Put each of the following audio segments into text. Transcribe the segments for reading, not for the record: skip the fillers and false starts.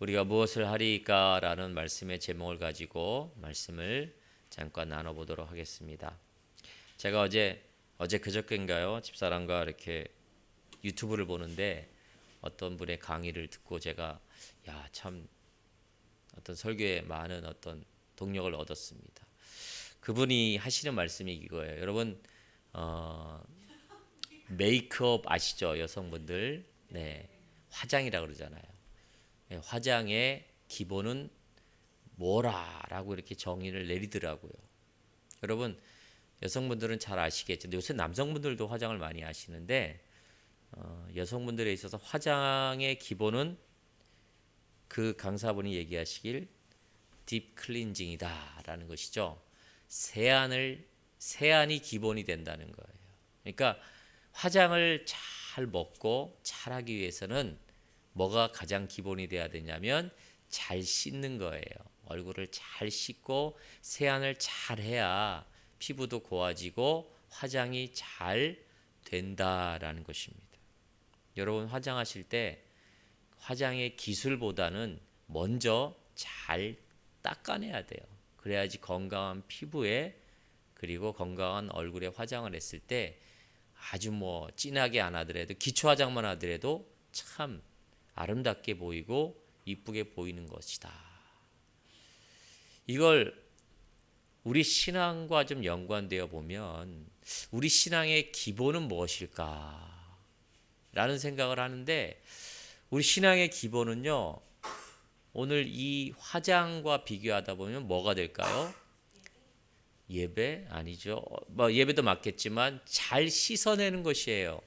우리가 무엇을 하리까라는 말씀의 제목을 가지고 말씀을 잠깐 나눠보도록 하겠습니다. 제가 어제 그저께인가요? 집사람과 이렇게 유튜브를 보는데 어떤 분의 강의를 듣고 제가 참 어떤 설교에 많은 어떤 동력을 얻었습니다. 그분이 하시는 말씀이 이거예요. 여러분 메이크업 아시죠? 여성분들 네 화장이라고 그러잖아요. 네, 화장의 기본은 뭐라라고 이렇게 정의를 내리더라고요. 여러분 여성분들은 잘 아시겠죠. 요새 남성분들도 화장을 많이 하시는데 여성분들에 있어서 화장의 기본은 그 강사분이 얘기하시길 딥 클렌징이다라는 것이죠. 세안이 기본이 된다는 거예요. 그러니까 화장을 잘 먹고 잘 하기 위해서는 뭐가 가장 기본이 돼야 되냐면 잘 씻는 거예요. 얼굴을 잘 씻고 세안을 잘 해야 피부도 고와지고 화장이 잘 된다라는 것입니다. 여러분 화장하실 때 화장의 기술보다는 먼저 잘 닦아내야 돼요. 그래야지 건강한 피부에 그리고 건강한 얼굴에 화장을 했을 때 아주 진하게 안 하더라도 기초 화장만 하더라도 참 아름답게 보이고 이쁘게 보이는 것이다. 이걸 우리 신앙과 좀 연관되어 보면 우리 신앙의 기본은 무엇일까? 라는 생각을 하는데 우리 신앙의 기본은요. 오늘 이 화장과 비교하다 보면 뭐가 될까요? 예배? 아니죠. 예배도 맞겠지만 잘 씻어내는 것이에요.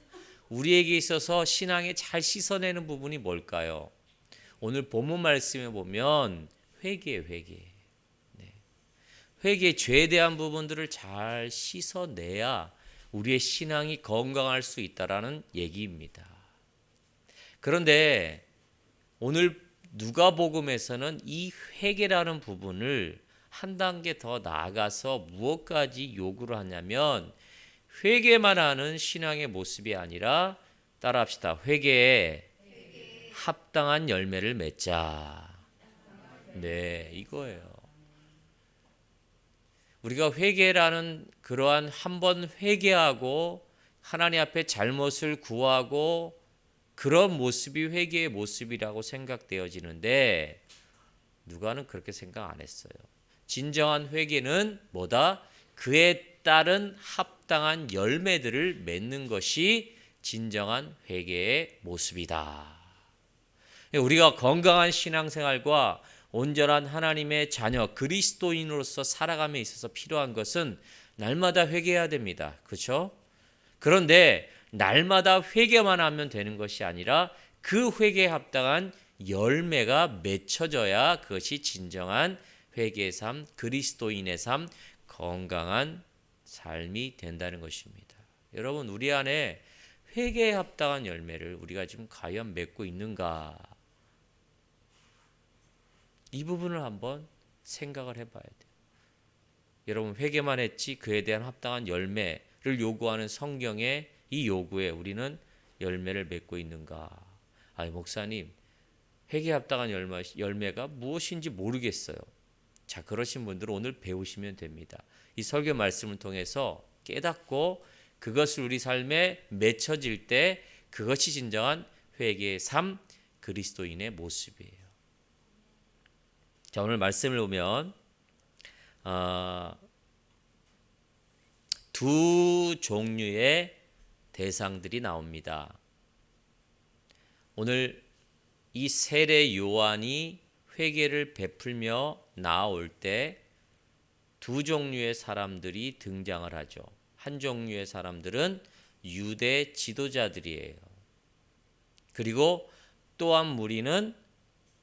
우리에게 있어서 신앙에 잘 씻어내는 부분이 뭘까요? 오늘 본문 말씀에 보면 회개. 회개, 죄에 대한 부분들을 잘 씻어내야 우리의 신앙이 건강할 수 있다라는 얘기입니다. 그런데 오늘 누가복음에서는 이 회개라는 부분을 한 단계 더 나아가서 무엇까지 요구를 하냐면 회개만 하는 신앙의 모습이 아니라 따라합시다. 회개에 합당한 열매를 맺자. 네, 이거예요. 우리가 회개라는 그러한 한번 회개하고 하나님 앞에 잘못을 구하고 그런 모습이 회개의 모습이라고 생각되어지는데 누가는 그렇게 생각 안 했어요. 진정한 회개는 뭐다? 그에 따른 합당한 열매들을 맺는 것이 진정한 회개의 모습이다. 우리가 건강한 신앙생활과 온전한 하나님의 자녀 그리스도인으로서 살아감에 있어서 필요한 것은 날마다 회개해야 됩니다. 그렇죠? 그런데 날마다 회개만 하면 되는 것이 아니라 그 회개에 합당한 열매가 맺혀져야 그것이 진정한 회개의 삶, 그리스도인의 삶, 건강한 삶이 된다는 것입니다. 여러분 우리 안에 회개에 합당한 열매를 우리가 지금 과연 맺고 있는가? 이 부분을 한번 생각을 해봐야 돼요. 여러분 회개만 했지 그에 대한 합당한 열매를 요구하는 성경의 이 요구에 우리는 열매를 맺고 있는가? 목사님 회개에 합당한 열매가 무엇인지 모르겠어요. 자, 그러신 분들은 오늘 배우시면 됩니다. 이 설교 말씀을 통해서 깨닫고 그것을 우리 삶에 맺혀질 때 그것이 진정한 회개의 삶, 그리스도인의 모습이에요. 자, 오늘 말씀을 보면 두 종류의 대상들이 나옵니다. 오늘 이 세례 요한이 회개를 베풀며 나아올 때 두 종류의 사람들이 등장을 하죠. 한 종류의 사람들은 유대 지도자들이에요. 그리고 또한 무리는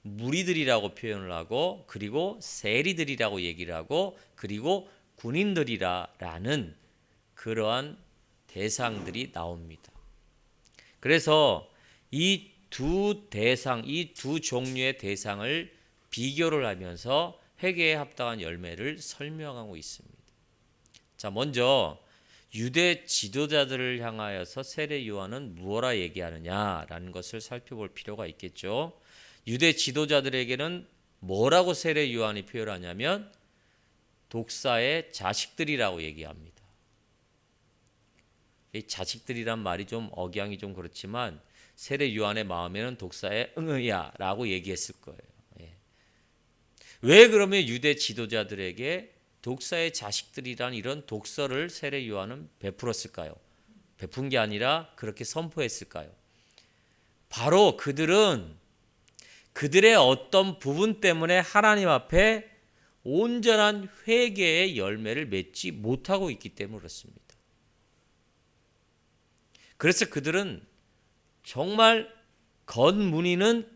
무리들이라고 표현을 하고 그리고 세리들이라고 얘기를 하고 그리고 군인들이라는 그러한 대상들이 나옵니다. 그래서 이 두 종류의 대상을 비교를 하면서 회개에 합당한 열매를 설명하고 있습니다. 자, 먼저 유대 지도자들을 향하여서 세례 요한은 무엇라 얘기하느냐라는 것을 살펴볼 필요가 있겠죠. 유대 지도자들에게는 뭐라고 세례 요한이 표현하냐면 독사의 자식들이라고 얘기합니다. 이 자식들이란 말이 좀 억양이 좀 그렇지만 세례 요한의 마음에는 독사의 응의야 라고 얘기했을 거예요. 예. 왜 그러면 유대 지도자들에게 독사의 자식들이란 이런 독서를 세례 요한은 베풀었을까요? 베푼 게 아니라 그렇게 선포했을까요? 바로 그들은 그들의 어떤 부분 때문에 하나님 앞에 온전한 회개의 열매를 맺지 못하고 있기 때문에 그렇습니다. 그래서 그들은 정말 겉무늬는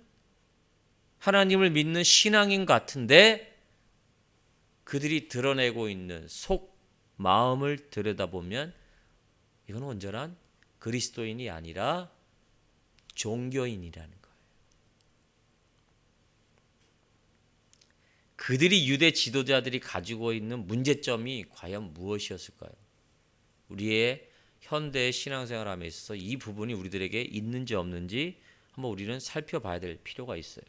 하나님을 믿는 신앙인 같은데 그들이 드러내고 있는 속 마음을 들여다보면 이건 온전한 그리스도인이 아니라 종교인이라는 거예요. 그들이 유대 지도자들이 가지고 있는 문제점이 과연 무엇이었을까요? 우리의 현대 신앙생활함에 있어서 이 부분이 우리들에게 있는지 없는지 한번 우리는 살펴봐야 될 필요가 있어요.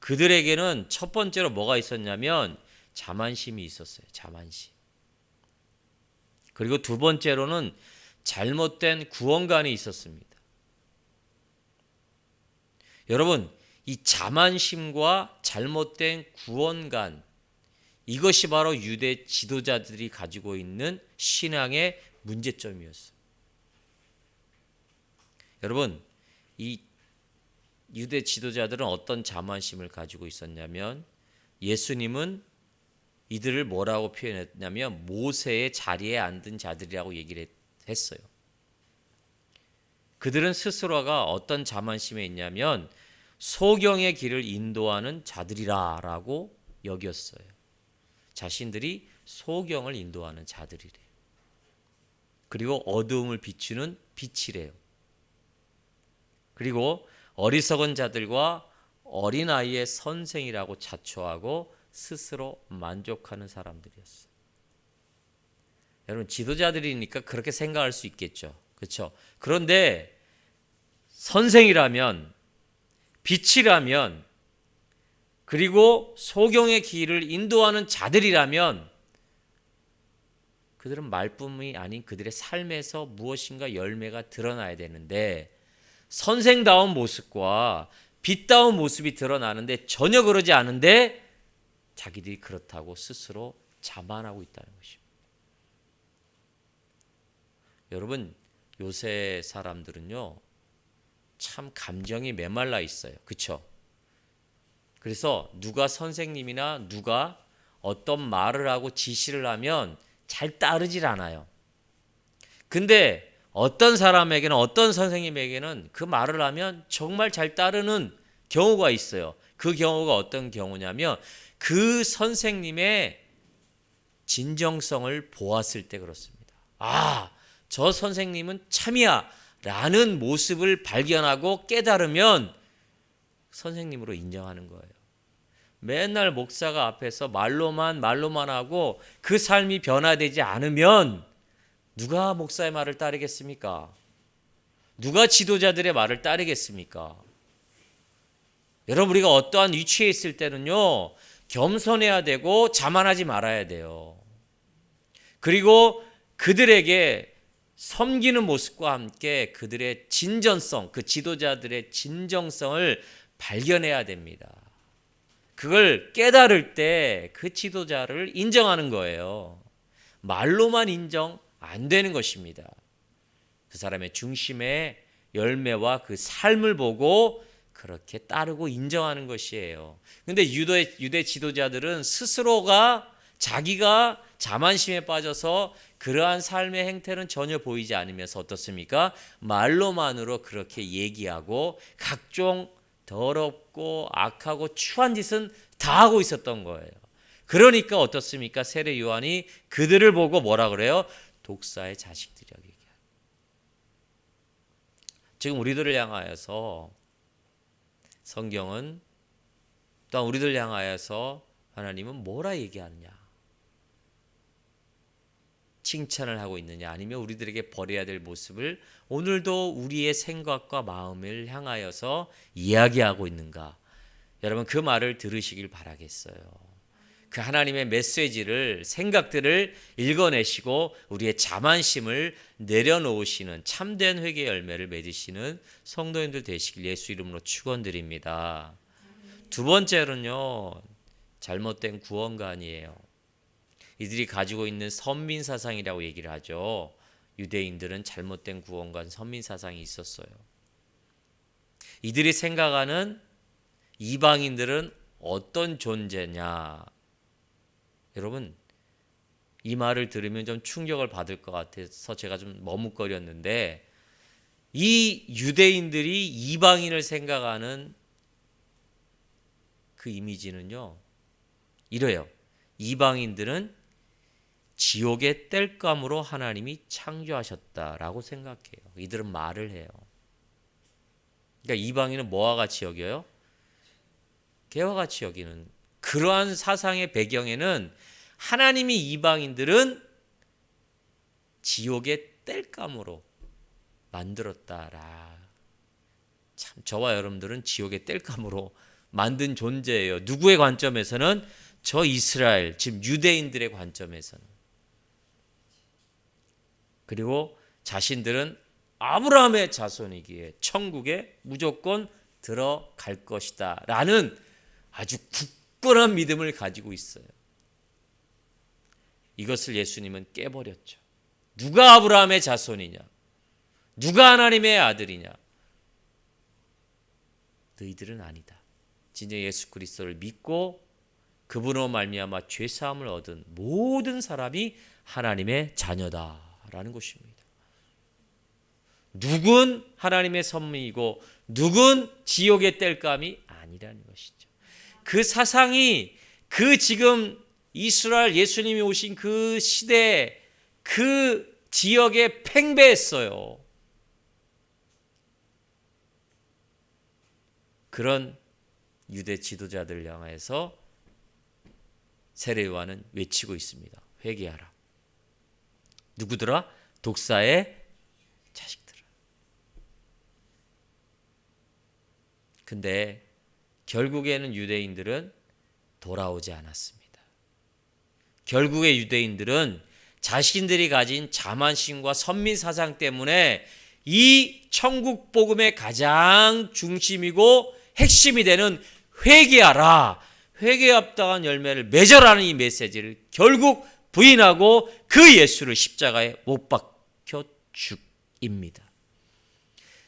그들에게는 첫 번째로 뭐가 있었냐면 자만심이 있었어요. 자만심. 그리고 두 번째로는 잘못된 구원관이 있었습니다. 여러분, 이 자만심과 잘못된 구원관, 이것이 바로 유대 지도자들이 가지고 있는 신앙의 문제점이었어요. 여러분, 이 유대 지도자들은 어떤 자만심을 가지고 있었냐면 예수님은 이들을 뭐라고 표현했냐면 모세의 자리에 앉은 자들이라고 얘기를 했어요. 그들은 스스로가 어떤 자만심에 있냐면 소경의 길을 인도하는 자들이라고 여겼어요. 자신들이 소경을 인도하는 자들이래요. 그리고 어두움을 비추는 빛이래요. 그리고 어리석은 자들과 어린아이의 선생이라고 자초하고 스스로 만족하는 사람들이었어요. 여러분, 지도자들이니까 그렇게 생각할 수 있겠죠. 그렇죠? 그런데 선생이라면, 빛이라면, 그리고 소경의 길을 인도하는 자들이라면 그들은 말뿐이 아닌 그들의 삶에서 무엇인가 열매가 드러나야 되는데 선생다운 모습과 빛다운 모습이 드러나는데 전혀 그러지 않은데 자기들이 그렇다고 스스로 자만하고 있다는 것입니다. 여러분, 요새 사람들은요 참 감정이 메말라 있어요. 그렇죠? 그래서 누가 선생님이나 누가 어떤 말을 하고 지시를 하면 잘 따르질 않아요. 근데 어떤 사람에게는 어떤 선생님에게는 그 말을 하면 정말 잘 따르는 경우가 있어요. 그 경우가 어떤 경우냐면 그 선생님의 진정성을 보았을 때 그렇습니다. 아, 저 선생님은 참이야 라는 모습을 발견하고 깨달으면 선생님으로 인정하는 거예요. 맨날 목사가 앞에서 말로만 하고 그 삶이 변화되지 않으면 누가 목사의 말을 따르겠습니까? 누가 지도자들의 말을 따르겠습니까? 여러분, 우리가 어떠한 위치에 있을 때는요 겸손해야 되고 자만하지 말아야 돼요. 그리고 그들에게 섬기는 모습과 함께 그들의 진전성, 그 지도자들의 진정성을 발견해야 됩니다. 그걸 깨달을 때 그 지도자를 인정하는 거예요. 말로만 인정 안 되는 것입니다. 그 사람의 중심의 열매와 그 삶을 보고 그렇게 따르고 인정하는 것이에요. 그런데 유대 지도자들은 스스로가 자기가 자만심에 빠져서 그러한 삶의 행태는 전혀 보이지 않으면서 어떻습니까? 말로만으로 그렇게 얘기하고 각종 더럽고 악하고 추한 짓은 다 하고 있었던 거예요. 그러니까 어떻습니까? 세례 요한이 그들을 보고 뭐라 그래요? 독사의 자식들이라고 얘기해요. 지금 우리들을 향하여서 성경은 또한 우리들 향하여서 하나님은 뭐라 얘기하느냐? 칭찬을 하고 있느냐? 아니면 우리들에게 버려야 될 모습을 오늘도 우리의 생각과 마음을 향하여서 이야기하고 있는가? 여러분 그 말을 들으시길 바라겠어요. 그 하나님의 메시지를 생각들을 읽어내시고 우리의 자만심을 내려놓으시는 참된 회개 열매를 맺으시는 성도님들 되시길 예수 이름으로 축원드립니다. 두 번째로는요. 잘못된 구원관이에요. 이들이 가지고 있는 선민사상이라고 얘기를 하죠. 유대인들은 잘못된 구원관 선민사상이 있었어요. 이들이 생각하는 이방인들은 어떤 존재냐. 여러분 이 말을 들으면 좀 충격을 받을 것 같아서 제가 좀 머뭇거렸는데 이 유대인들이 이방인을 생각하는 그 이미지는요. 이래요. 이방인들은 지옥의 땔감으로 하나님이 창조하셨다라고 생각해요. 이들은 말을 해요. 그러니까 이방인은 뭐와 같이 여겨요? 개와 같이 여기는 그러한 사상의 배경에는 하나님이 이방인들은 지옥의 땔감으로 만들었다라. 참 저와 여러분들은 지옥의 땔감으로 만든 존재예요. 누구의 관점에서는? 저 이스라엘, 지금 유대인들의 관점에서는. 그리고 자신들은 아브라함의 자손이기에 천국에 무조건 들어갈 것이다 라는 아주 굳건한 믿음을 가지고 있어요. 이것을 예수님은 깨버렸죠. 누가 아브라함의 자손이냐? 누가 하나님의 아들이냐? 너희들은 아니다. 진짜 예수 그리스도를 믿고 그분으로 말미암아 죄사함을 얻은 모든 사람이 하나님의 자녀다라는 것입니다. 누군 하나님의 선민이고 누군 지옥의 땔감이 아니라는 것이죠. 그 사상이 그 지금 이스라엘 예수님이 오신 그 시대에 그 지역에 팽배했어요. 그런 유대 지도자들을 향해서 세례 요한은 외치고 있습니다. 회개하라. 누구더라? 독사의 자식들아. 근데 결국에는 유대인들은 돌아오지 않았습니다. 결국에 유대인들은 자신들이 가진 자만심과 선민사상 때문에 이 천국 복음의 가장 중심이고 핵심이 되는 회개하라, 회개에 합당한 열매를 맺으라는 이 메시지를 결국 부인하고 그 예수를 십자가에 못 박혀 죽입니다.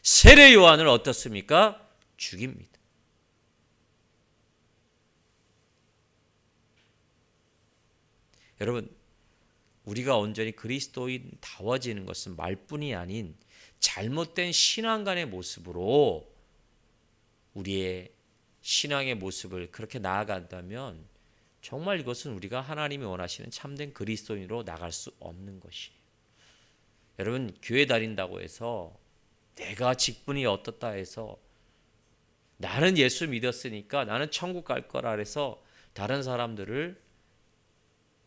세례 요한을 어떻습니까? 죽입니다. 여러분, 우리가 온전히 그리스도인다워지는 것은 말뿐이 아닌 잘못된 신앙관의 모습으로 우리의 신앙의 모습을 그렇게 나아간다면 정말 이것은 우리가 하나님이 원하시는 참된 그리스도인으로 나갈 수 없는 것이에요. 여러분, 교회 다닌다고 해서 내가 직분이 어떻다 해서 나는 예수 믿었으니까 나는 천국 갈 거라 해서 다른 사람들을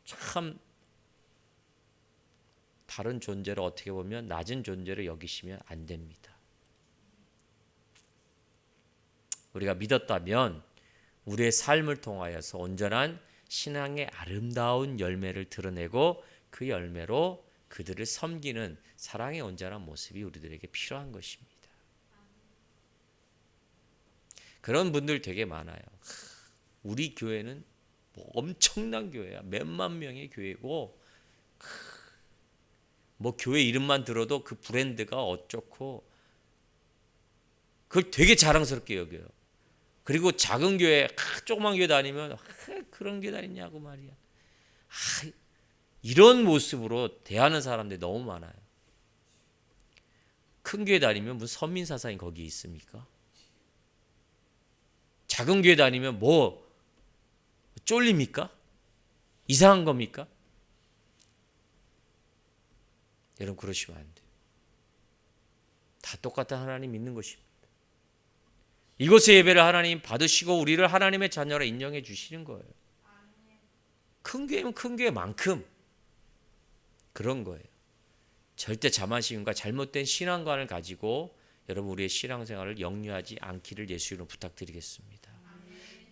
참 다른 존재를 어떻게 보면 낮은 존재로 여기시면 안 됩니다. 우리가 믿었다면 우리의 삶을 통하여서 온전한 신앙의 아름다운 열매를 드러내고 그 열매로 그들을 섬기는 사랑의 온전한 모습이 우리들에게 필요한 것입니다. 그런 분들 되게 많아요. 우리 교회는 뭐 엄청난 교회야. 몇만 명의 교회고 뭐 교회 이름만 들어도 그 브랜드가 어쩌고 그걸 되게 자랑스럽게 여겨요. 그리고 작은 교회, 조그만 교회 다니면 그런 교회 다니냐고 말이야. 이런 모습으로 대하는 사람들이 너무 많아요. 큰 교회 다니면 무슨 선민사상이 거기 있습니까? 작은 교회 다니면 뭐 쫄립니까? 이상한 겁니까? 여러분 그러시면 안 돼요. 다 똑같은 하나님 믿는 것입니다. 이곳의 예배를 하나님 받으시고 우리를 하나님의 자녀로 인정해 주시는 거예요. 큰 교회면 큰 교회만큼 그런 거예요. 절대 자만심과 잘못된 신앙관을 가지고 여러분 우리의 신앙생활을 역류하지 않기를 예수 이름으로 부탁드리겠습니다.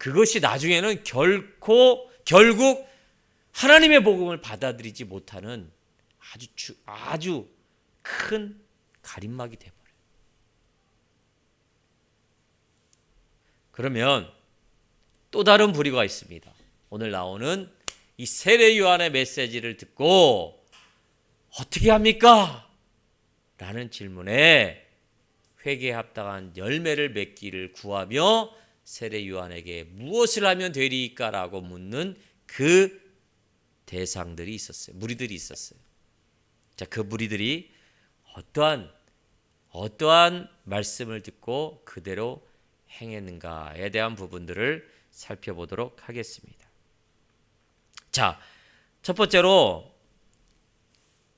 그것이 나중에는 결국 하나님의 복음을 받아들이지 못하는 아주 큰 가림막이 되어버려요. 그러면 또 다른 부류가 있습니다. 오늘 나오는 이 세례 요한의 메시지를 듣고 어떻게 합니까? 라는 질문에 회개에 합당한 열매를 맺기를 구하며 세례 요한에게 무엇을 하면 되리까? 라고 묻는 그 대상들이 있었어요. 무리들이 있었어요. 자, 그 무리들이 어떠한 말씀을 듣고 그대로 행했는가에 대한 부분들을 살펴보도록 하겠습니다. 자, 첫 번째로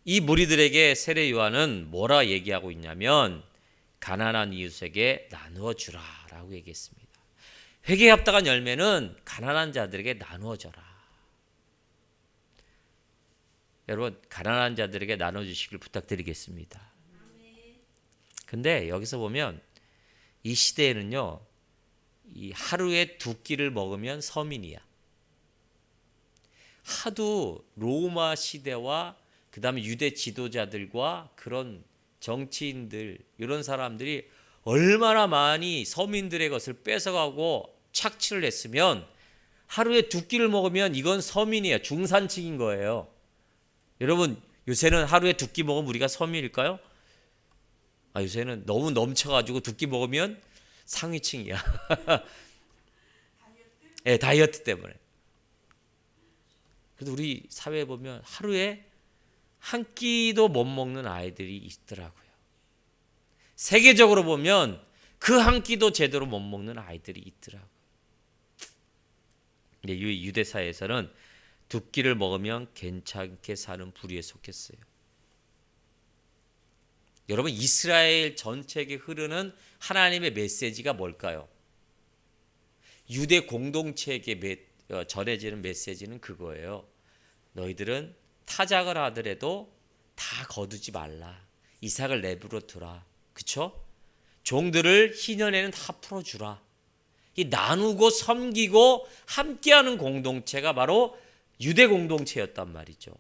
이 무리들에게 세례 요한은 뭐라 얘기하고 있냐면 가난한 이웃에게 나누어 주라라고 얘기했습니다. 회개에 합당한 열매는 가난한 자들에게 나누어 줘라. 여러분, 가난한 자들에게 나눠 주시길 부탁드리겠습니다. 근데 여기서 보면 이 시대에는요, 이 하루에 2끼를 먹으면 서민이야. 하도 로마 시대와 그 다음에 유대 지도자들과 그런 정치인들, 이런 사람들이 얼마나 많이 서민들의 것을 뺏어가고 착취를 했으면 하루에 2끼를 먹으면 이건 서민이야. 중산층인 거예요. 여러분, 요새는 하루에 2끼 먹으면 우리가 서민일까요? 요새는 너무 넘쳐가지고 2끼 먹으면 상위층이야. 네, 다이어트 때문에. 그래도 우리 사회에 보면 하루에 한 끼도 못 먹는 아이들이 있더라고요. 세계적으로 보면 그 한 끼도 제대로 못 먹는 아이들이 있더라고요. 근데 유대 사회에서는 2끼를 먹으면 괜찮게 사는 부류에 속했어요. 여러분, 이스라엘 전체에게 흐르는 하나님의 메시지가 뭘까요? 유대 공동체에게 전해지는 메시지는 그거예요. 너희들은 타작을 하더라도 다 거두지 말라. 이삭을 내버려 두라. 그쵸? 종들을 희년에는 다 풀어주라. 이 나누고 섬기고 함께하는 공동체가 바로 유대 공동체였단 말이죠.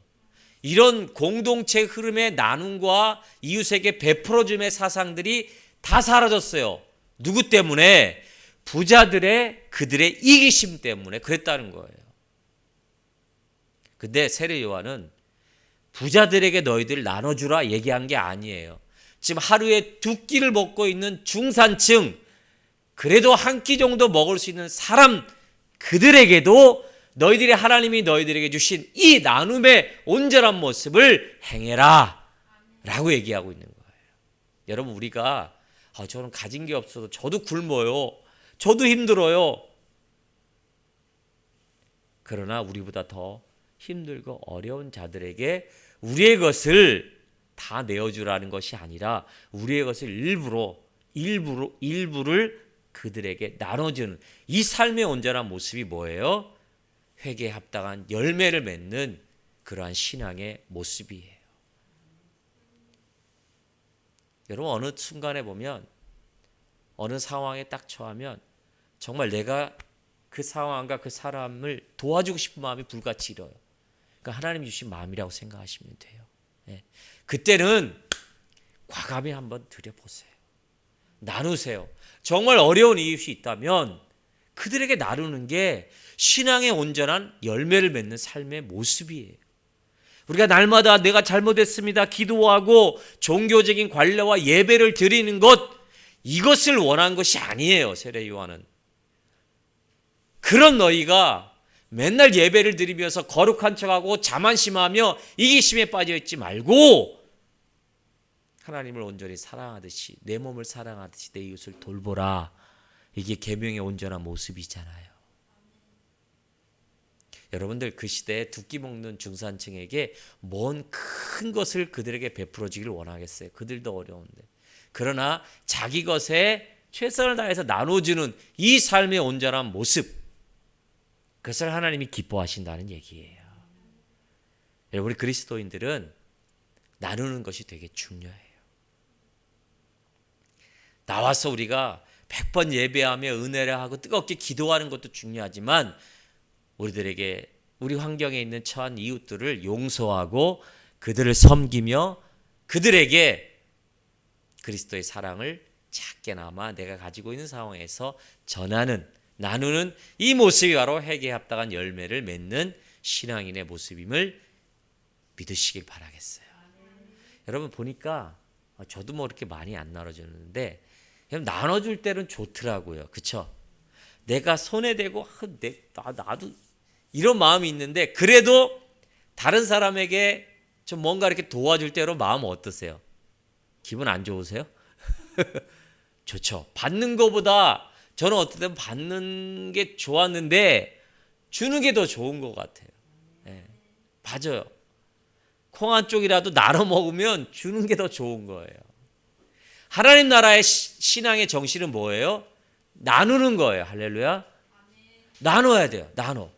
이런 공동체 흐름의 나눔과 이웃에게 베풀어줌의 사상들이 다 사라졌어요. 누구 때문에? 그들의 이기심 때문에 그랬다는 거예요. 근데 세례 요한은 부자들에게 너희들 나눠주라 얘기한 게 아니에요. 지금 하루에 2끼를 먹고 있는 중산층, 그래도 한 끼 정도 먹을 수 있는 사람, 그들에게도 너희들이 하나님이 너희들에게 주신 이 나눔의 온전한 모습을 행해라 라고 얘기하고 있는 거예요. 여러분, 우리가 저는 가진 게 없어서 저도 굶어요. 저도 힘들어요. 그러나 우리보다 더 힘들고 어려운 자들에게 우리의 것을 다 내어주라는 것이 아니라 우리의 것을 일부를 그들에게 나눠주는 이 삶의 온전한 모습이 뭐예요? 회개에 합당한 열매를 맺는 그러한 신앙의 모습이에요. 여러분, 어느 순간에 보면 어느 상황에 딱 처하면 정말 내가 그 상황과 그 사람을 도와주고 싶은 마음이 불같이 일어요. 그러니까 하나님 주신 마음이라고 생각하시면 돼요. 네. 그때는 과감히 한번 드려보세요. 나누세요. 정말 어려운 이웃이 있다면 그들에게 나누는 게 신앙의 온전한 열매를 맺는 삶의 모습이에요. 우리가 날마다 내가 잘못했습니다 기도하고 종교적인 관례와 예배를 드리는 것, 이것을 원한 것이 아니에요. 세례 요한은. 그런 너희가 맨날 예배를 드리면서 거룩한 척하고 자만심하며 이기심에 빠져있지 말고 하나님을 온전히 사랑하듯이, 내 몸을 사랑하듯이 내 이웃을 돌보라. 이게 계명의 온전한 모습이잖아요. 여러분들, 그 시대에 2끼 먹는 중산층에게 뭔 큰 것을 그들에게 베풀어주기를 원하겠어요. 그들도 어려운데. 그러나 자기 것에 최선을 다해서 나눠주는 이 삶의 온전한 모습, 그것을 하나님이 기뻐하신다는 얘기예요. 여러분, 우리 그리스도인들은 나누는 것이 되게 중요해요. 나와서 우리가 100번 예배하며 은혜를 하고 뜨겁게 기도하는 것도 중요하지만 우리들에게 우리 환경에 있는 처한 이웃들을 용서하고 그들을 섬기며 그들에게 그리스도의 사랑을 작게나마 내가 가지고 있는 상황에서 전하는, 나누는 이 모습이 바로 회개에 합당한 열매를 맺는 신앙인의 모습임을 믿으시길 바라겠어요. 여러분 보니까 저도 뭐 그렇게 많이 안 나눠주는데 나눠줄 때는 좋더라고요. 그렇죠? 내가 손에 대고 나도 이런 마음이 있는데 그래도 다른 사람에게 좀 뭔가 이렇게 도와줄 때로 마음 어떠세요? 기분 안 좋으세요? 좋죠. 받는 것보다 저는 어떨 때는 받는 게 좋았는데 주는 게 더 좋은 것 같아요. 네. 맞아요. 콩 한 쪽이라도 나눠 먹으면 주는 게 더 좋은 거예요. 하나님 나라의 신앙의 정신은 뭐예요? 나누는 거예요. 할렐루야. 나눠야 돼요. 나눠.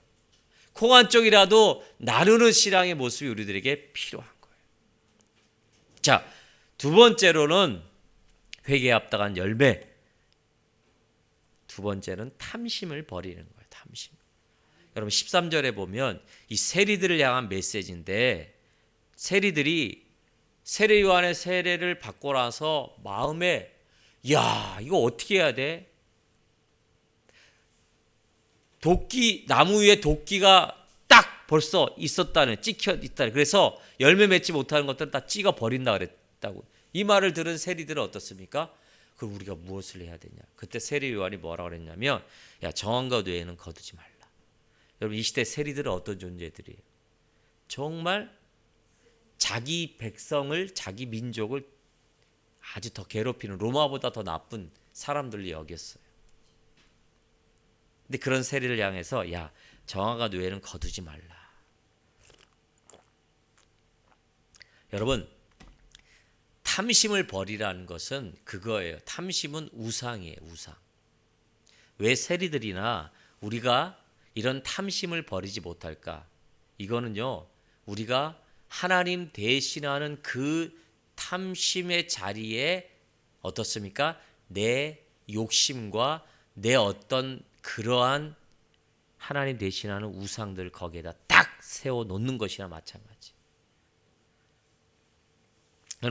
콩 한 쪽이라도 나누는 신앙의 모습이 우리들에게 필요한 거예요. 자, 두 번째로는 회개에 합당한 열매. 두 번째는 탐심을 버리는 거예요. 탐심. 여러분 13절에 보면 이 세리들을 향한 메시지인데 세리들이 세례 요한의 세례를 받고 나서 마음에 야 이거 어떻게 해야 돼? 도끼 나무 위에 도끼가 딱 벌써 있었다는 찍혀 있다는 그래서 열매 맺지 못하는 것들은 다 찍어 버린다 그랬다고. 이 말을 들은 세리들은 어떻습니까? 그럼 우리가 무엇을 해야 되냐? 그때 세례 요한이 뭐라고 그랬냐면 야 정한 것 외에는 거두지 말라. 여러분 이 시대 세리들은 어떤 존재들이에요? 정말 자기 백성을 자기 민족을 아주 더 괴롭히는 로마보다 더 나쁜 사람들로 여겼어요. 근데 그런 세리를 향해서 야 정한 것 외에는 거두지 말라. 여러분 탐심을 버리라는 것은 그거예요. 탐심은 우상이에요. 우상. 왜 세리들이나 우리가 이런 탐심을 버리지 못할까? 이거는요. 우리가 하나님 대신하는 그 탐심의 자리에 어떻습니까? 내 욕심과 내 어떤 그러한 하나님 대신하는 우상들을 거기에다 딱 세워놓는 것이나 마찬가지.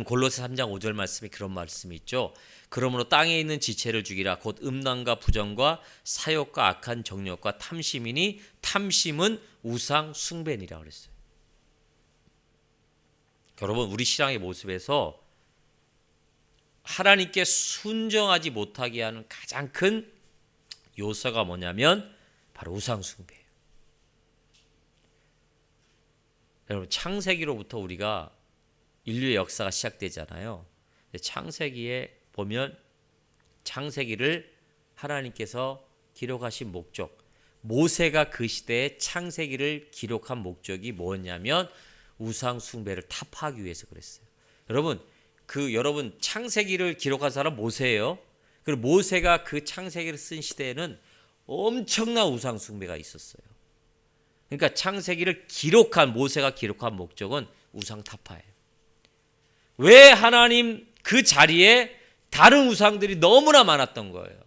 골로새 3장 5절 말씀에 그런 말씀이 있죠. 그러므로 땅에 있는 지체를 죽이라. 곧 음란과 부정과 사욕과 악한 정욕과 탐심이니 탐심은 우상 숭배니라 그랬어요. 여러분 우리 신앙의 모습에서 하나님께 순종하지 못하게 하는 가장 큰 요소가 뭐냐면 바로 우상 숭배예요. 여러분 창세기로부터 우리가 인류의 역사가 시작되잖아요. 창세기에 보면 창세기를 하나님께서 기록하신 목적, 모세가 그 시대에 창세기를 기록한 목적이 뭐였냐면 우상 숭배를 타파하기 위해서 그랬어요. 여러분 창세기를 기록한 사람 모세예요. 그리고 모세가 그 창세기를 쓴 시대에는 엄청난 우상 숭배가 있었어요. 그러니까 창세기를 모세가 기록한 목적은 우상 타파예요. 왜 하나님 그 자리에 다른 우상들이 너무나 많았던 거예요.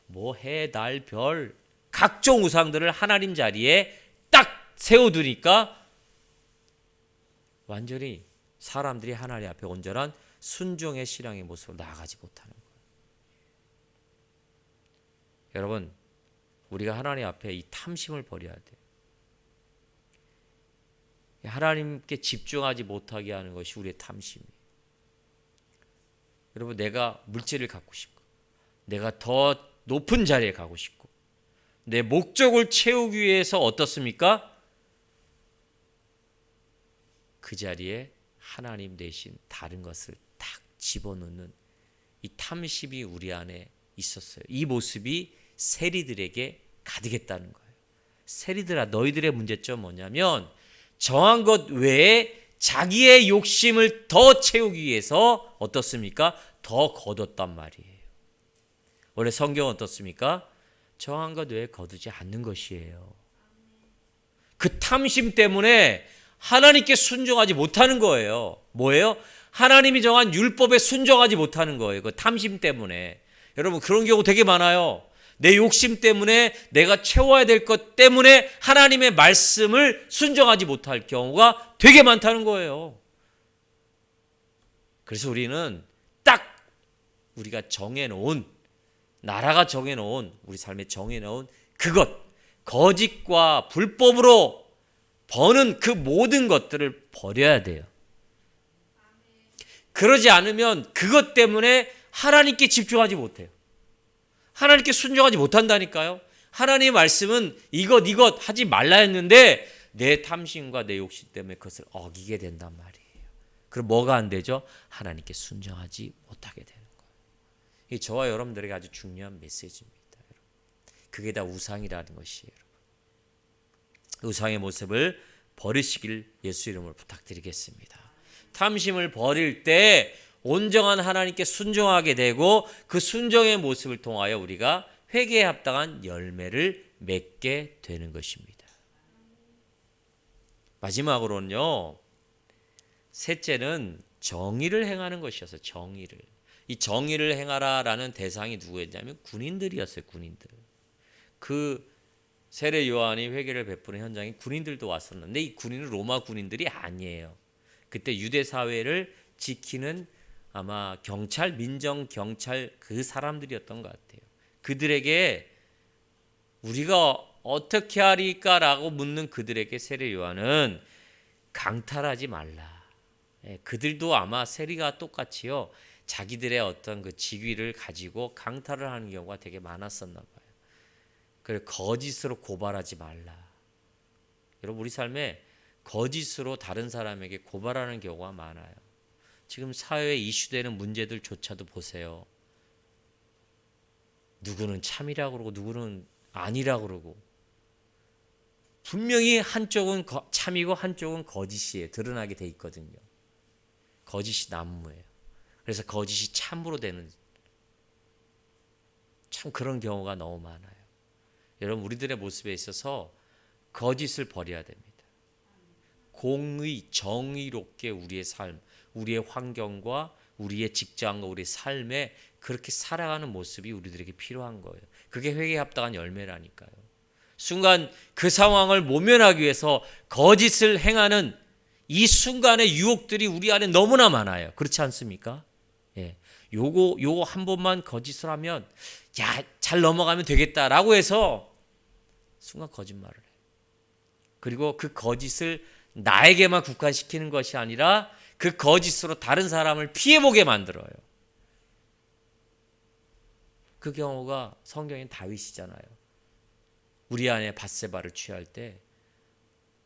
뭐 해, 달, 별 각종 우상들을 하나님 자리에 딱 세워두니까 완전히 사람들이 하나님 앞에 온전한 순종의 신앙의 모습으로 나아가지 못하는 거예요. 여러분 우리가 하나님 앞에 이 탐심을 버려야 돼요. 하나님께 집중하지 못하게 하는 것이 우리의 탐심이에요. 여러분 내가 물질을 갖고 싶고 내가 더 높은 자리에 가고 싶고 내 목적을 채우기 위해서 어떻습니까? 그 자리에 하나님 대신 다른 것을 딱 집어넣는 이 탐심이 우리 안에 있었어요. 이 모습이 세리들에게 가득했다는 거예요. 세리들아 너희들의 문제점 뭐냐면 정한 것 외에 자기의 욕심을 더 채우기 위해서 어떻습니까? 더 거뒀단 말이에요. 원래 성경은 어떻습니까? 정한 것 외에 거두지 않는 것이에요. 그 탐심 때문에 하나님께 순종하지 못하는 거예요. 뭐예요? 하나님이 정한 율법에 순종하지 못하는 거예요. 그 탐심 때문에. 여러분 그런 경우 되게 많아요. 내 욕심 때문에 내가 채워야 될 것 때문에 하나님의 말씀을 순종하지 못할 경우가 되게 많다는 거예요. 그래서 우리는 딱 우리가 정해놓은, 나라가 정해놓은, 우리 삶에 정해놓은 그것, 거짓과 불법으로 버는 그 모든 것들을 버려야 돼요. 그러지 않으면 그것 때문에 하나님께 집중하지 못해요. 하나님께 순종하지 못한다니까요. 하나님의 말씀은 이것 하지 말라 했는데 내 탐심과 내 욕심 때문에 그것을 어기게 된단 말이에요. 그럼 뭐가 안 되죠? 하나님께 순종하지 못하게 되는 거예요. 이게 저와 여러분들에게 아주 중요한 메시지입니다. 그게 다 우상이라는 것이에요. 우상의 모습을 버리시길 예수 이름으로 부탁드리겠습니다. 탐심을 버릴 때 온전한 하나님께 순종하게 되고 그 순종의 모습을 통하여 우리가 회개에 합당한 열매를 맺게 되는 것입니다. 마지막으로는요, 셋째는 정의를 행하는 것이어서 정의를. 이 정의를 행하라라는 대상이 누구였냐면 군인들이었어요. 군인들. 그 세례 요한이 회개를 베푸는 현장에 군인들도 왔었는데 이 군인은 로마 군인들이 아니에요. 그때 유대 사회를 지키는 아마 경찰, 민정 경찰 그 사람들이었던 것 같아요. 그들에게 우리가 어떻게 하리까라고 묻는 그들에게 세례 요한은 강탈하지 말라. 그들도 아마 세리가 똑같이요, 자기들의 어떤 그 직위를 가지고 강탈을 하는 경우가 되게 많았었나 봐요. 그래, 거짓으로 고발하지 말라. 여러분 우리 삶에 거짓으로 다른 사람에게 고발하는 경우가 많아요. 지금 사회에 이슈되는 문제들조차도 보세요. 누구는 참이라고 그러고 누구는 아니라고 그러고 분명히 한쪽은 참이고 한쪽은 거짓이에요. 드러나게 돼 있거든요. 거짓이 난무예요. 그래서 거짓이 참으로 되는 참 그런 경우가 너무 많아요. 여러분 우리들의 모습에 있어서 거짓을 버려야 됩니다. 공의, 정의롭게 우리의 삶, 우리의 환경과 우리의 직장과 우리의 삶에 그렇게 살아가는 모습이 우리들에게 필요한 거예요. 그게 회개에 합당한 열매라니까요. 순간 그 상황을 모면하기 위해서 거짓을 행하는 이 순간의 유혹들이 우리 안에 너무나 많아요. 그렇지 않습니까? 예. 요거 한 번만 거짓을 하면 잘 넘어가면 되겠다라고 해서 순간 거짓말을 해요. 그리고 그 거짓을 나에게만 국한시키는 것이 아니라 그 거짓으로 다른 사람을 피해보게 만들어요. 그 경우가 성경엔 다윗이잖아요. 우리 안에 밧세바를 취할 때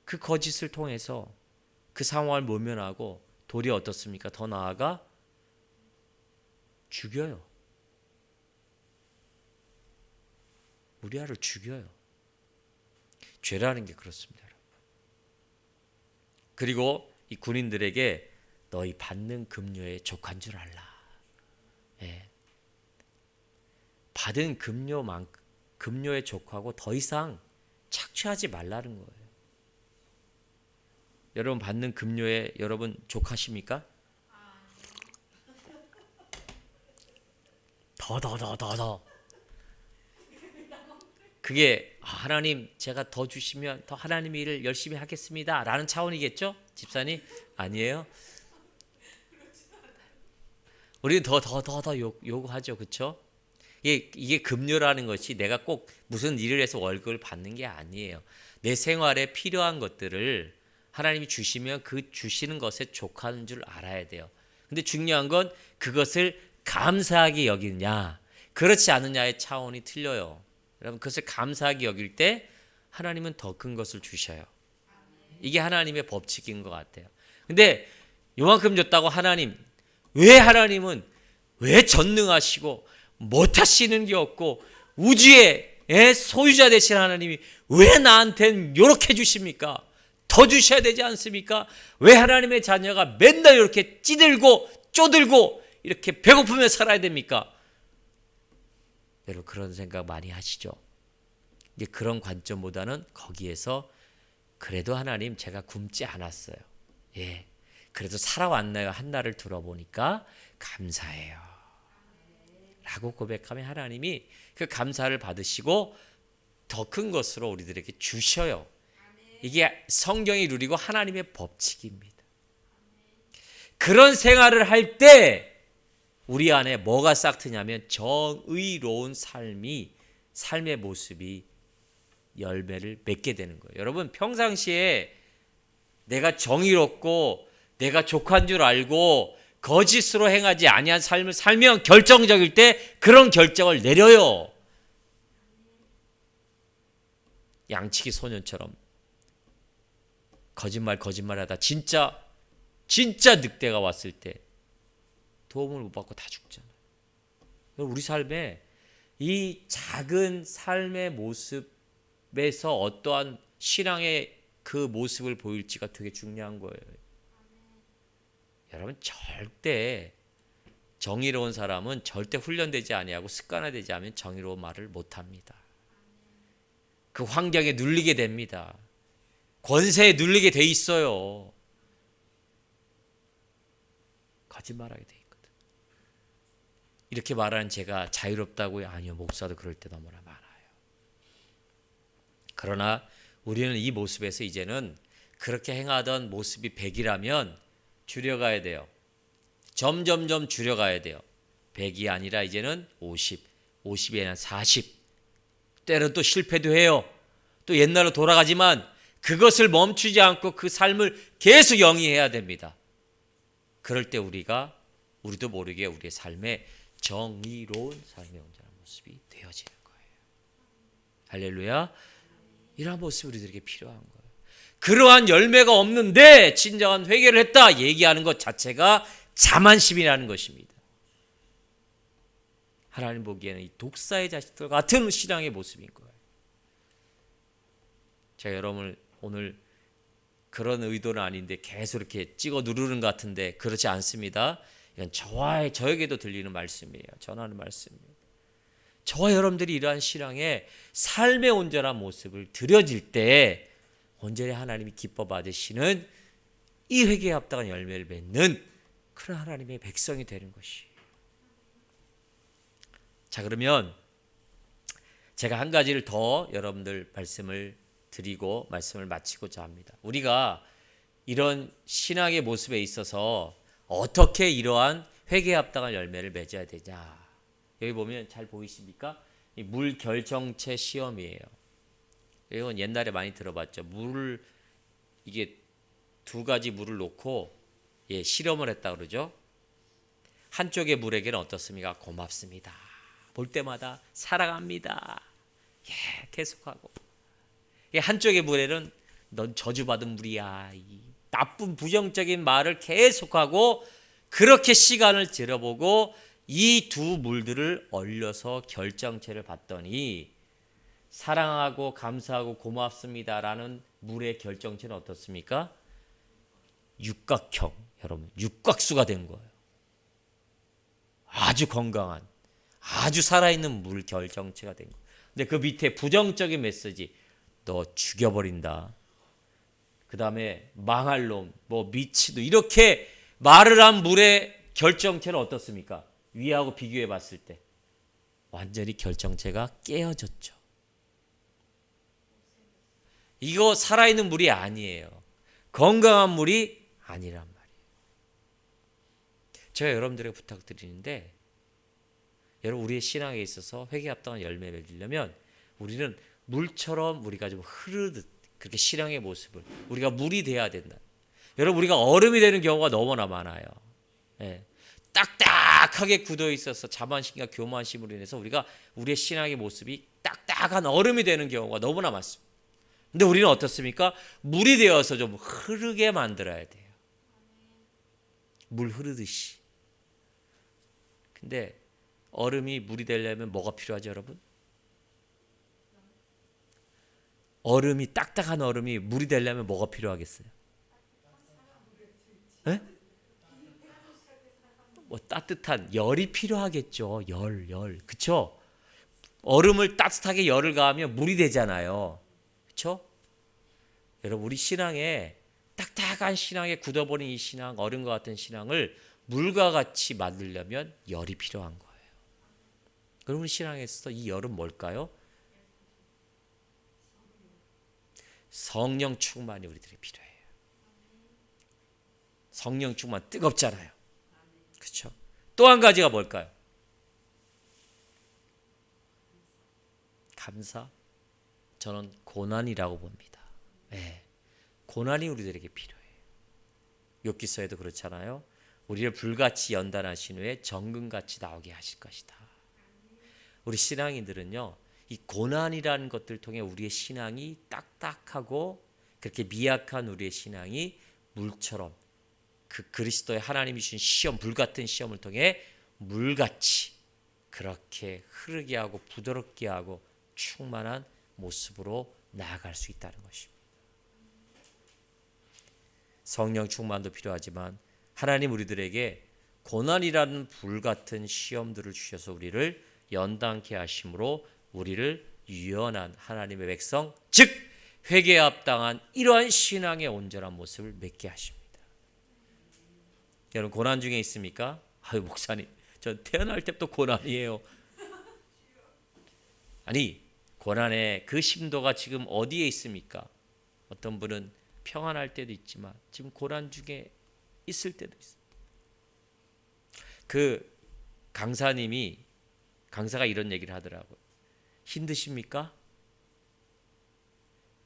그 거짓을 통해서 그 상황을 모면하고 도리어 어떻습니까? 더 나아가 죽여요. 우리아를 죽여요. 죄라는 게 그렇습니다. 여러분. 그리고 이 군인들에게 너희 받는 급료에 족한 줄 알라. 예. 받은 급료에 족하고 더 이상 착취하지 말라는 거예요. 여러분 받는 급료에 여러분 족하십니까? 더. 그게 하나님 제가 더 주시면 더 하나님의 일을 열심히 하겠습니다 라는 차원이겠죠? 집사님? 아니에요? 우리는 더 요구하죠. 그렇죠? 이게 급료라는 것이 내가 꼭 무슨 일을 해서 월급을 받는 게 아니에요. 내 생활에 필요한 것들을 하나님이 주시면 그 주시는 것에 족하는 줄 알아야 돼요. 근데 중요한 건 그것을 감사하게 여기느냐 그렇지 않느냐의 차원이 틀려요. 여러분 그것을 감사하게 여길 때 하나님은 더 큰 것을 주셔요. 이게 하나님의 법칙인 것 같아요. 근데 요만큼 줬다고 하나님은 왜 전능하시고 못하시는 게 없고 우주의 소유자 되신 하나님이 왜 나한테는 이렇게 주십니까? 더 주셔야 되지 않습니까? 왜 하나님의 자녀가 맨날 이렇게 찌들고 쪼들고 이렇게 배고프며 살아야 됩니까? 여러분 그런 생각 많이 하시죠? 이제 그런 관점보다는 거기에서 그래도 하나님 제가 굶지 않았어요. 예, 그래도 살아왔나요? 한날을 들어보니까 감사해요 라고 고백하면 하나님이 그 감사를 받으시고 더 큰 것으로 우리들에게 주셔요. 이게 성경이 누리고 하나님의 법칙입니다. 그런 생활을 할 때 우리 안에 뭐가 싹 트냐면 정의로운 삶의 모습이 열매를 맺게 되는 거예요. 여러분 평상시에 내가 정의롭고 내가 족한 줄 알고 거짓으로 행하지 아니한 삶을 살면 결정적일 때 그런 결정을 내려요. 양치기 소년처럼 거짓말하다 진짜 늑대가 왔을 때 도움을 못 받고 다 죽잖아요. 우리 삶에 이 작은 삶의 모습에서 어떠한 신앙의 그 모습을 보일지가 되게 중요한 거예요. 여러분 절대 정의로운 사람은 절대 훈련되지 아니하고 습관화되지 않으면 정의로운 말을 못합니다. 그 환경에 눌리게 됩니다. 권세에 눌리게 돼 있어요. 거짓말하게 돼 있거든. 이렇게 말하는 제가 자유롭다고요? 아니요. 목사도 그럴 때 너무나 많아요. 그러나 우리는 이 모습에서 이제는 그렇게 행하던 모습이 100이라면 줄여가야 돼요. 점점점 줄여가야 돼요. 100이 아니라 이제는 50, 50에는 40. 때로 또 실패도 해요. 또 옛날로 돌아가지만 그것을 멈추지 않고 그 삶을 계속 영위해야 됩니다. 그럴 때 우리도 모르게 우리의 삶에 정의로운 삶의 온전한 모습이 되어지는 거예요. 할렐루야. 이러한 모습이 우리들에게 필요한 거예요. 그러한 열매가 없는데 진정한 회개를 했다 얘기하는 것 자체가 자만심이라는 것입니다. 하나님 보기에는 이 독사의 자식들 같은 신앙의 모습인 거예요. 제가 여러분을 오늘 그런 의도는 아닌데 계속 이렇게 찍어 누르는 것 같은데 그렇지 않습니다. 이건 저에게도 들리는 말씀이에요. 전하는 말씀이에요. 저와 여러분들이 이러한 신앙의 삶의 온전한 모습을 드려질 때 온전히 하나님이 기뻐 받으시는 이 회개에 합당한 열매를 맺는 그런 하나님의 백성이 되는 것이에요. 자, 그러면 제가 한 가지를 더 여러분들 말씀을 드리고 말씀을 마치고자 합니다. 우리가 이런 신앙의 모습에 있어서 어떻게 이러한 회개에 합당한 열매를 맺어야 되냐. 여기 보면 잘 보이십니까? 이 물 결정체 시험이에요. 이건 옛날에 많이 들어봤죠. 이게 두 가지 물을 놓고 실험을 했다 그러죠. 한쪽의 물에게는 어떻습니까? 고맙습니다. 볼 때마다 사랑합니다. 계속하고. 한쪽의 물에는 넌 저주받은 물이야. 이 나쁜 부정적인 말을 계속하고 그렇게 시간을 들여보고 이 두 물들을 얼려서 결정체를 봤더니 사랑하고 감사하고 고맙습니다라는 물의 결정체는 어떻습니까? 육각형, 여러분 육각수가 된 거예요. 아주 건강한, 아주 살아있는 물 결정체가 된 거예요. 근데 그 밑에 부정적인 메시지, 너 죽여버린다. 그 다음에 망할 놈, 미치도 이렇게 말을 한 물의 결정체는 어떻습니까? 위하고 비교해 봤을 때 완전히 결정체가 깨어졌죠. 이거 살아있는 물이 아니에요. 건강한 물이 아니란 말이에요. 제가 여러분들에게 부탁드리는데 여러분 우리의 신앙에 있어서 회개에 합당한 열매를 맺으려면 우리는 물처럼 우리가 좀 흐르듯 그렇게 신앙의 모습을 우리가 물이 돼야 된다. 여러분 우리가 얼음이 되는 경우가 너무나 많아요. 딱딱하게 굳어 있어서 자만심과 교만심으로 인해서 우리의 신앙의 모습이 딱딱한 얼음이 되는 경우가 너무나 많습니다. 근데 우리는 어떻습니까? 물이 되어서 좀 흐르게 만들어야 돼요. 물 흐르듯이. 근데 얼음이 물이 되려면 뭐가 필요하죠, 여러분? 딱딱한 얼음이 물이 되려면 뭐가 필요하겠어요? 네? 따뜻한 열이 필요하겠죠. 열. 그쵸? 얼음을 따뜻하게 열을 가하면 물이 되잖아요. 그쵸? 여러분 우리 신앙에 딱딱한 신앙에 굳어버린 이 신앙, 얼음과 같은 신앙을 물과 같이 만들려면 열이 필요한 거예요. 여러분 신앙에서 이 열은 뭘까요? 성령 충만이 우리들에게 필요해요. 성령 충만 뜨겁잖아요. 그렇죠? 또 한 가지가 뭘까요? 감사. 저는 고난이라고 봅니다. 네. 고난이 우리들에게 필요해요. 욥기서에도 그렇잖아요. 우리를 불같이 연단하신 후에 정금같이 나오게 하실 것이다. 우리 신앙인들은요, 이 고난이라는 것들을 통해 우리의 신앙이 딱딱하고 그렇게 미약한 우리의 신앙이 물처럼 그 그리스도의 하나님이 주신 시험, 불같은 시험을 통해 물같이 그렇게 흐르게 하고 부드럽게 하고 충만한 모습으로 나아갈 수 있다는 것입니다. 성령 충만도 필요하지만 하나님 우리들에게 고난이라는 불같은 시험들을 주셔서 우리를 연단케 하심으로 우리를 유연한 하나님의 백성, 즉 회개에 합당한 이러한 신앙의 온전한 모습을 맺게 하십니다. 여러분 고난 중에 있습니까? 아유 목사님, 전 태어날 때부터 고난이에요. 아니 고난의 그 심도가 지금 어디에 있습니까? 어떤 분은 평안할 때도 있지만 지금 고난 중에 있을 때도 있어요. 그 강사가 이런 얘기를 하더라고요. 힘드십니까?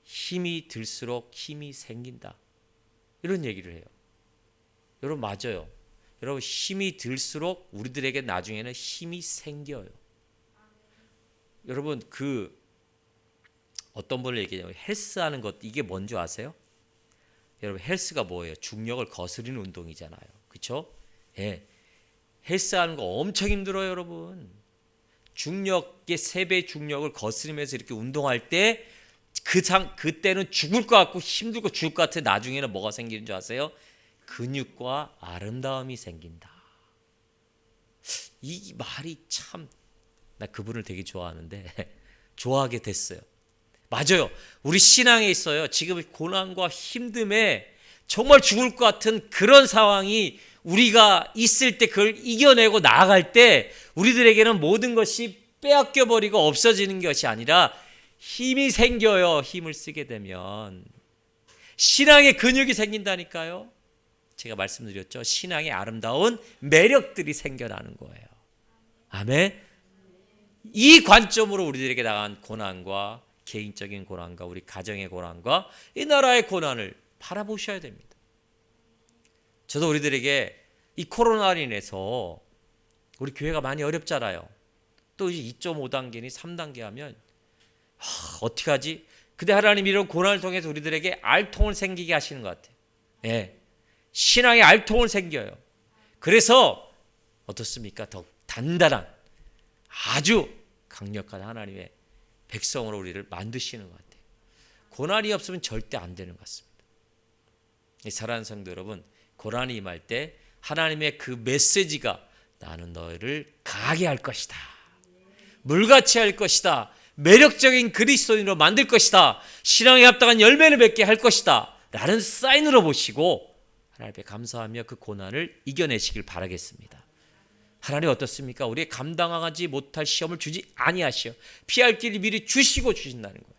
힘이 들수록 힘이 생긴다. 이런 얘기를 해요. 여러분 맞아요. 여러분 힘이 들수록 우리들에게 나중에는 힘이 생겨요. 여러분 그 어떤 분을 얘기하냐면 헬스하는 것 이게 뭔지 아세요? 여러분 헬스가 뭐예요? 중력을 거스르는 운동이잖아요. 그렇죠? 예. 헬스하는 거 엄청 힘들어요, 여러분. 중력의 3배 중력을 거스르면서 이렇게 운동할 때 그때는 죽을 것 같고 힘들고 죽을 것 같아. 나중에는 뭐가 생기는 줄 아세요? 근육과 아름다움이 생긴다. 이 말이 참 나 그분을 되게 좋아하는데 좋아하게 됐어요. 맞아요. 우리 신앙에 있어요. 지금 고난과 힘듦에 정말 죽을 것 같은 그런 상황이 우리가 있을 때 그걸 이겨내고 나아갈 때 우리들에게는 모든 것이 빼앗겨 버리고 없어지는 것이 아니라 힘이 생겨요. 힘을 쓰게 되면 신앙의 근육이 생긴다니까요. 제가 말씀드렸죠. 신앙의 아름다운 매력들이 생겨나는 거예요. 아멘. 이 관점으로 우리들에게 당한 고난과 개인적인 고난과 우리 가정의 고난과 이 나라의 고난을 바라보셔야 됩니다. 저도 우리들에게 이 코로나로 인해서 우리 교회가 많이 어렵잖아요. 또 이제 2.5단계니 3단계 하면 어떻게 하지? 근데 하나님 이런 고난을 통해서 우리들에게 알통을 생기게 하시는 것 같아요. 예. 신앙의 알통을 생겨요. 그래서 어떻습니까? 더 단단한 아주 강력한 하나님의 백성으로 우리를 만드시는 것 같아요. 고난이 없으면 절대 안 되는 것 같습니다. 사랑하는 성도 여러분, 고난이 임할 때 하나님의 그 메시지가 나는 너희를 강하게 할 것이다. 물같이 할 것이다. 매력적인 그리스도인으로 만들 것이다. 신앙에 합당한 열매를 맺게 할 것이다. 라는 사인으로 보시고 하나님께 감사하며 그 고난을 이겨내시길 바라겠습니다. 하나님 어떻습니까? 우리의 감당하지 못할 시험을 주지 아니하시어 피할 길을 미리 주시고 주신다는 거예요.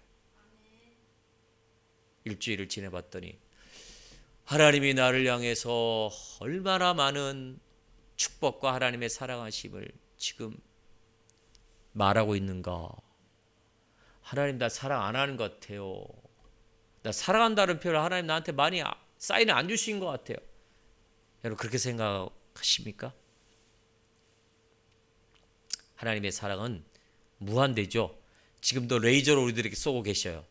일주일을 지내봤더니 하나님이 나를 향해서 얼마나 많은 축복과 하나님의 사랑하심을 지금 말하고 있는가. 하나님 나 사랑 안 하는 것 같아요. 나 사랑한다는 표현을 하나님 나한테 많이 사인을 안 주신 것 같아요. 여러분 그렇게 생각하십니까? 하나님의 사랑은 무한대죠. 지금도 레이저로 우리들에게 쏘고 계셔요.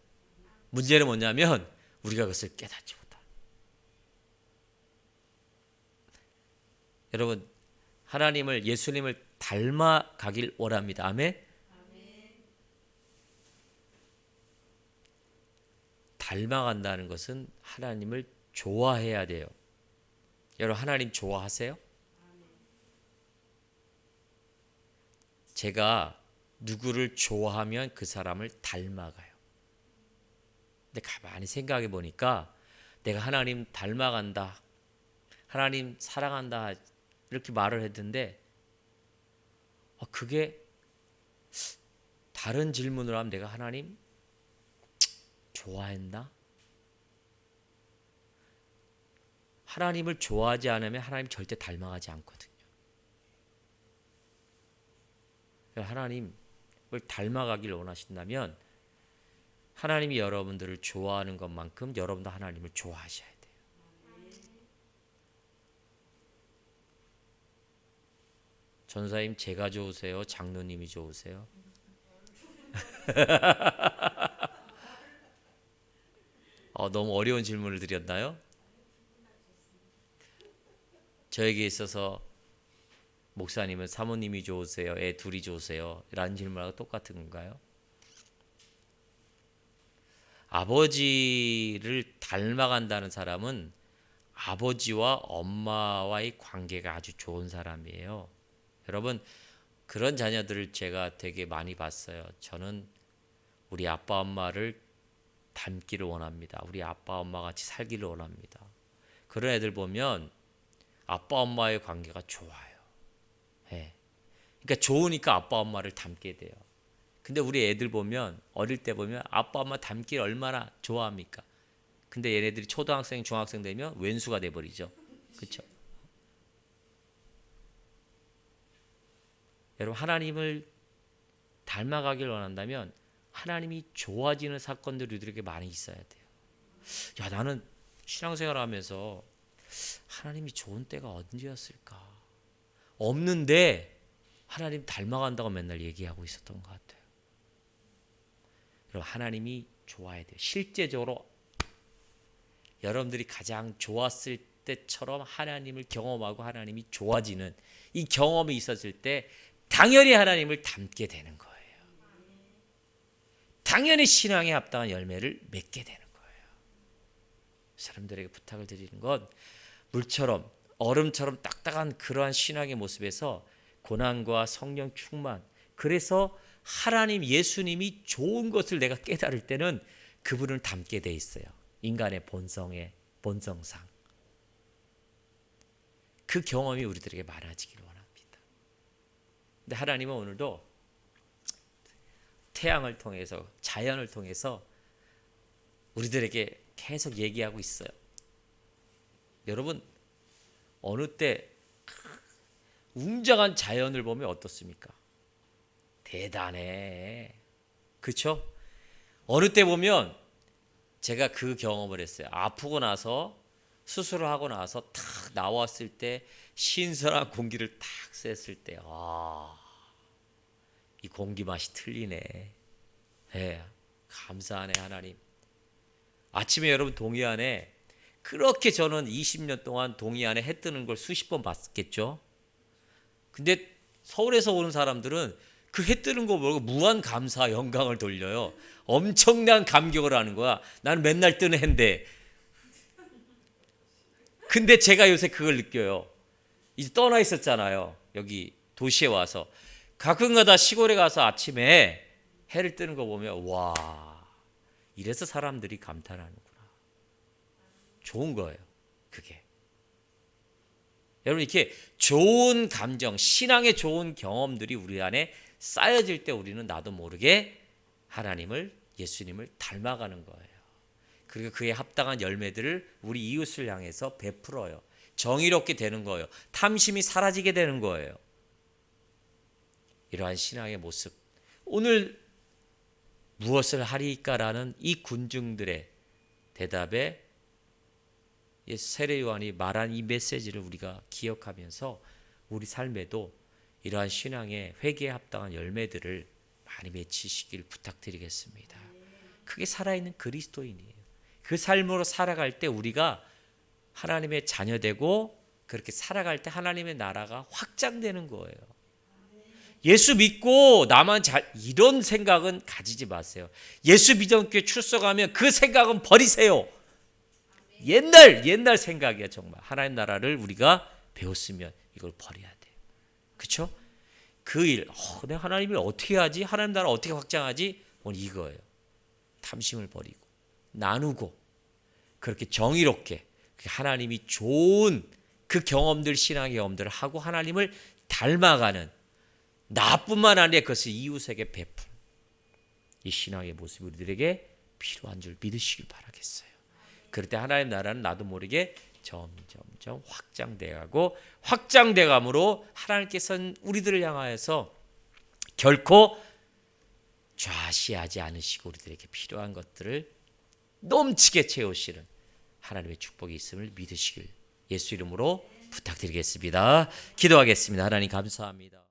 문제는 뭐냐면 우리가 그것을 깨닫지 못합니다. 여러분 하나님을 예수님을 닮아가길 원합니다. 아멘. 닮아간다는 것은 하나님을 좋아해야 돼요. 여러분 하나님 좋아하세요? 제가 누구를 좋아하면 그 사람을 닮아가요. 근데 가만히 생각해 보니까 내가 하나님 닮아간다, 하나님 사랑한다 이렇게 말을 했는데 그게 다른 질문을 하면 내가 하나님 좋아했나? 하나님을 좋아하지 않으면 하나님 절대 닮아가지 않거든요. 하나님을 닮아가길 원하신다면 하나님이 여러분들을 좋아하는 것만큼 여러분도 하나님을 좋아하셔야 돼요. 전사님 제가 좋으세요? 장로님이 좋으세요? 너무 어려운 질문을 드렸나요? 저에게 있어서 목사님은 사모님이 좋으세요? 애 둘이 좋으세요? 라는 질문하고 똑같은 건가요? 아버지를 닮아간다는 사람은 아버지와 엄마와의 관계가 아주 좋은 사람이에요. 여러분, 그런 자녀들을 제가 되게 많이 봤어요. 저는 우리 아빠 엄마를 닮기를 원합니다. 우리 아빠 엄마 같이 살기를 원합니다. 그런 애들 보면 아빠 엄마의 관계가 좋아요. 예. 그러니까 좋으니까 아빠 엄마를 닮게 돼요. 근데 우리 애들 보면 어릴 때 보면 아빠 엄마 닮기를 얼마나 좋아합니까? 근데 얘네들이 초등학생, 중학생 되면 왼수가 돼버리죠. 그렇죠? 여러분, 하나님을 닮아가길 원한다면 하나님이 좋아지는 사건들이 우리에게 많이 있어야 돼요. 야, 나는 신앙생활하면서 하나님이 좋은 때가 언제였을까? 없는데 하나님 닮아간다고 맨날 얘기하고 있었던 것 같아요. 여러분, 하나님이 좋아야 돼요. 실제적으로 여러분들이 가장 좋았을 때처럼 하나님을 경험하고 하나님이 좋아지는 이 경험이 있었을 때 당연히 하나님을 닮게 되는 거예요. 당연히 신앙에 합당한 열매를 맺게 되는 거예요. 사람들에게 부탁을 드리는 건 물처럼 얼음처럼 딱딱한 그러한 신앙의 모습에서 고난과 성령 충만, 그래서 하나님 예수님이 좋은 것을 내가 깨달을 때는 그분을 닮게 돼 있어요. 인간의 본성상 그 경험이 우리들에게 많아지기를 원합니다. 근데 하나님은 오늘도 태양을 통해서, 자연을 통해서 우리들에게 계속 얘기하고 있어요. 여러분, 어느 때 웅장한 자연을 보면 어떻습니까? 대단해. 그렇죠? 어느 때 보면 제가 그 경험을 했어요. 아프고 나서 수술을 하고 나서 탁 나왔을 때 신선한 공기를 탁 쐈을 때, 이 공기 맛이 틀리네. 네, 감사하네 하나님. 아침에 여러분 동해안에 그렇게 저는 20년 동안 동해안에 해 뜨는 걸 수십 번 봤겠죠. 근데 서울에서 오는 사람들은 그 해 뜨는 거 모르고 무한 감사 영광을 돌려요. 엄청난 감격을 하는 거야. 나는 맨날 뜨는 해인데. 근데 제가 요새 그걸 느껴요. 이제 떠나 있었잖아요. 여기 도시에 와서. 가끔가다 시골에 가서 아침에 해를 뜨는 거 보면 와, 이래서 사람들이 감탄하는구나. 좋은 거예요. 그게. 여러분, 이렇게 좋은 감정, 신앙의 좋은 경험들이 우리 안에 쌓여질 때 우리는 나도 모르게 하나님을, 예수님을 닮아가는 거예요. 그리고 그에 합당한 열매들을 우리 이웃을 향해서 베풀어요. 정의롭게 되는 거예요. 탐심이 사라지게 되는 거예요. 이러한 신앙의 모습, 오늘 무엇을 하리까라는 이 군중들의 대답에 세례 요한이 말한 이 메시지를 우리가 기억하면서 우리 삶에도 이러한 신앙의 회개에 합당한 열매들을 많이 맺히시길 부탁드리겠습니다. 그게 살아있는 그리스도인이에요. 그 삶으로 살아갈 때 우리가 하나님의 자녀되고 그렇게 살아갈 때 하나님의 나라가 확장되는 거예요. 예수 믿고 나만 이런 생각은 가지지 마세요. 예수 믿음교회 출석하면 그 생각은 버리세요. 옛날 생각이야. 정말 하나님 나라를 우리가 배웠으면 이걸 버려야 돼요. 그렇죠? 그 일, 내가 하나님을 어떻게 하지? 하나님 나라 어떻게 확장하지? 오늘 이거예요. 탐심을 버리고 나누고 그렇게 정의롭게 하나님이 좋은 그 경험들, 신앙의 경험들을 하고 하나님을 닮아가는, 나뿐만 아니라 그것을 이웃에게 베풀, 이 신앙의 모습이 우리들에게 필요한 줄 믿으시길 바라겠어요. 그럴 때 하나님 나라는 나도 모르게 점점점 확장돼감으로 하나님께서는 우리들을 향하여서 결코 좌시하지 않으시고 우리들에게 필요한 것들을 넘치게 채우시는 하나님의 축복이 있음을 믿으시길 예수 이름으로 부탁드리겠습니다. 기도하겠습니다. 하나님 감사합니다.